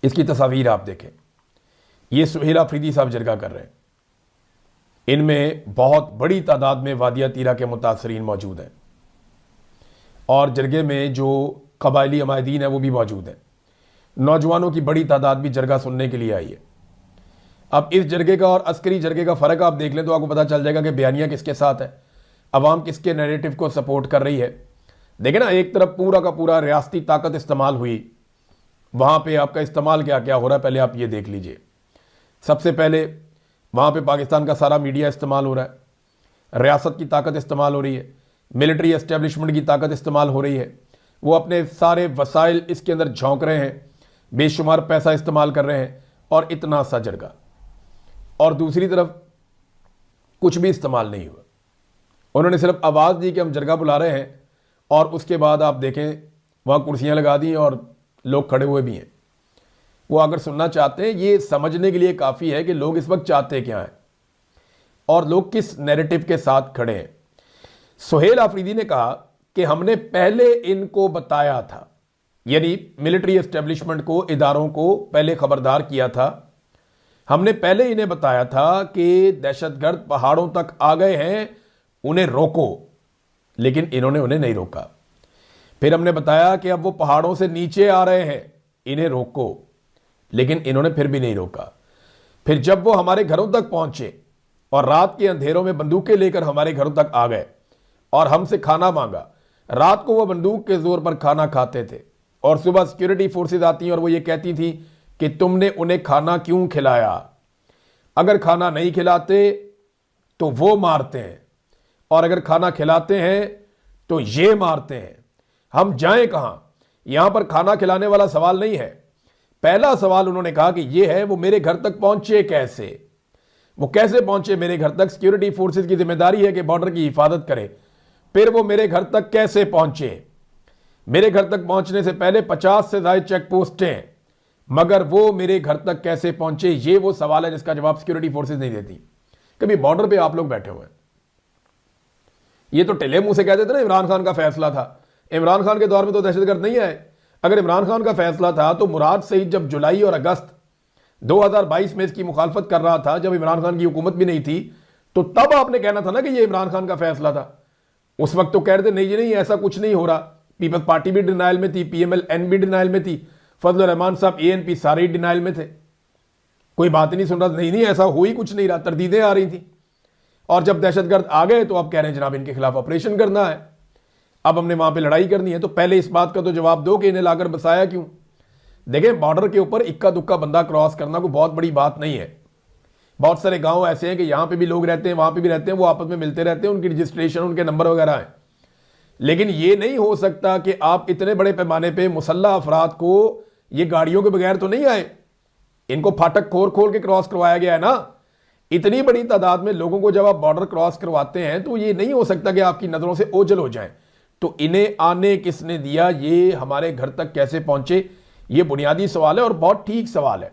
इसकी तस्वीर आप देखें, ये सुहेल आफरीदी साहब जरगा कर रहे हैं। इनमें बहुत बड़ी तादाद में वादिया तीरा के मुतासरीन मौजूद हैं और जरगे में जो कबायली अमायदीन है वो भी मौजूद हैं। नौजवानों की बड़ी तादाद भी जरगा सुनने के लिए आई है। अब इस जरगे का और अस्करी जरगे का फ़र्क आप देख लें तो आपको पता चल जाएगा कि बयानिया किसके साथ है, अवाम किसके नैरेटिव को सपोर्ट कर रही है। देखें ना, एक तरफ पूरा का पूरा रियासती ताकत इस्तेमाल हुई, वहाँ पे आपका इस्तेमाल क्या क्या हो रहा है पहले आप ये देख लीजिए। सबसे पहले वहाँ पे पाकिस्तान का सारा मीडिया इस्तेमाल हो रहा है, रियासत की ताकत इस्तेमाल हो रही है, मिलिट्री एस्टेब्लिशमेंट की ताकत इस्तेमाल हो रही है। वो अपने सारे वसाइल इसके अंदर झोंक रहे हैं, बेशुमार पैसा इस्तेमाल कर रहे हैं और इतना सा जरगा। और दूसरी तरफ कुछ भी इस्तेमाल नहीं हुआ, उन्होंने सिर्फ आवाज़ दी कि हम जरगा बुला रहे हैं और उसके बाद आप देखें वहाँ कुर्सियाँ लगा दी और लोग खड़े हुए भी हैं। वो अगर सुनना चाहते हैं, ये समझने के लिए काफ़ी है कि लोग इस वक्त चाहते क्या हैं और लोग किस नैरेटिव के साथ खड़े हैं। सुहेल आफरीदी ने कहा कि हमने पहले इनको बताया था, यानी मिलिट्री एस्टेब्लिशमेंट को, इदारों को पहले खबरदार किया था। हमने पहले इन्हें बताया था कि दहशतगर्द पहाड़ों तक आ गए हैं, उन्हें रोको, लेकिन इन्होंने उन्हें नहीं रोका। फिर हमने बताया कि अब वो पहाड़ों से नीचे आ रहे हैं, इन्हें रोको, लेकिन इन्होंने फिर भी नहीं रोका। फिर जब वो हमारे घरों तक पहुंचे और रात के अंधेरों में बंदूकें लेकर हमारे घरों तक आ गए और हमसे खाना मांगा, रात को वो बंदूक के जोर पर खाना खाते थे और सुबह सिक्योरिटी फोर्सेज आती हैं और वो ये कहती थी कि तुमने उन्हें खाना क्यों खिलाया, अगर खाना नहीं खिलाते तो वो मारते हैं और अगर खाना खिलाते हैं तो ये मारते हैं, हम जाएं कहां। यहां पर खाना खिलाने वाला सवाल नहीं है। पहला सवाल उन्होंने कहा कि ये है वो मेरे घर तक पहुंचे कैसे, वो कैसे पहुंचे मेरे घर तक। सिक्योरिटी फोर्सेज की जिम्मेदारी है कि बॉर्डर की हिफाजत करे, फिर वो मेरे घर तक कैसे पहुंचे। मेरे घर तक पहुंचने से पहले 50 से ज्यादा चेक पोस्ट हैं, मगर वो मेरे घर तक कैसे पहुंचे, ये वो सवाल है जिसका जवाब सिक्योरिटी फोर्सेज नहीं देती। कभी बॉर्डर पे आप लोग बैठे हुए हैं, ये तो टिले मुंह से कहते थे ना इमरान खान का फैसला था। इमरान खान के दौर में तो दहशतगर्द नहीं आए। अगर इमरान खान का फैसला था तो मुराद सईद जब जुलाई और अगस्त 2022 में इसकी मुखालफत कर रहा था, जब इमरान खान की हुकूमत भी नहीं थी, तो तब आपने कहना था ना कि ये इमरान खान का फैसला था। उस वक्त तो कह रहे थे नहीं जी नहीं, ऐसा कुछ नहीं हो रहा। पीपल्स पार्टी भी डिनाइल में थी, PMLN भी डिनाइल में थी, फजल रहमान साहब ANP सारे ही डिनाइल में थे, कोई बात ही नहीं सुन रहा। नहीं ऐसा हो ही कुछ नहीं रहा, तरदीदें आ रही थी। और जब दहशतगर्द आ गए तो अब कह रहे हैं जनाब इनके खिलाफ ऑपरेशन करना है, अब हमने वहां पे लड़ाई करनी है। तो पहले इस बात का तो जवाब दो कि इन्हें लाकर बसाया क्यों। देखें, बॉर्डर के ऊपर इक्का दुक्का बंदा क्रॉस करना कोई बहुत बड़ी बात नहीं है। बहुत सारे गांव ऐसे हैं कि यहां पे भी लोग रहते हैं, वहां पे भी रहते हैं, वो आपस में मिलते रहते हैं, उनकी रजिस्ट्रेशन, उनके नंबर वगैरह है। लेकिन ये नहीं हो सकता कि आप इतने बड़े पैमाने पर मुसल्ला अफराद को, ये गाड़ियों के बगैर तो नहीं आए, इनको फाटक खोल खोल के क्रॉस करवाया गया है ना। इतनी बड़ी तादाद में लोगों को जब आप बॉर्डर क्रॉस करवाते हैं तो ये नहीं हो सकता कि आपकी नजरों से ओझल हो जाएं। तो इन्हें आने किसने दिया, ये हमारे घर तक कैसे पहुंचे, ये बुनियादी सवाल है और बहुत ठीक सवाल है।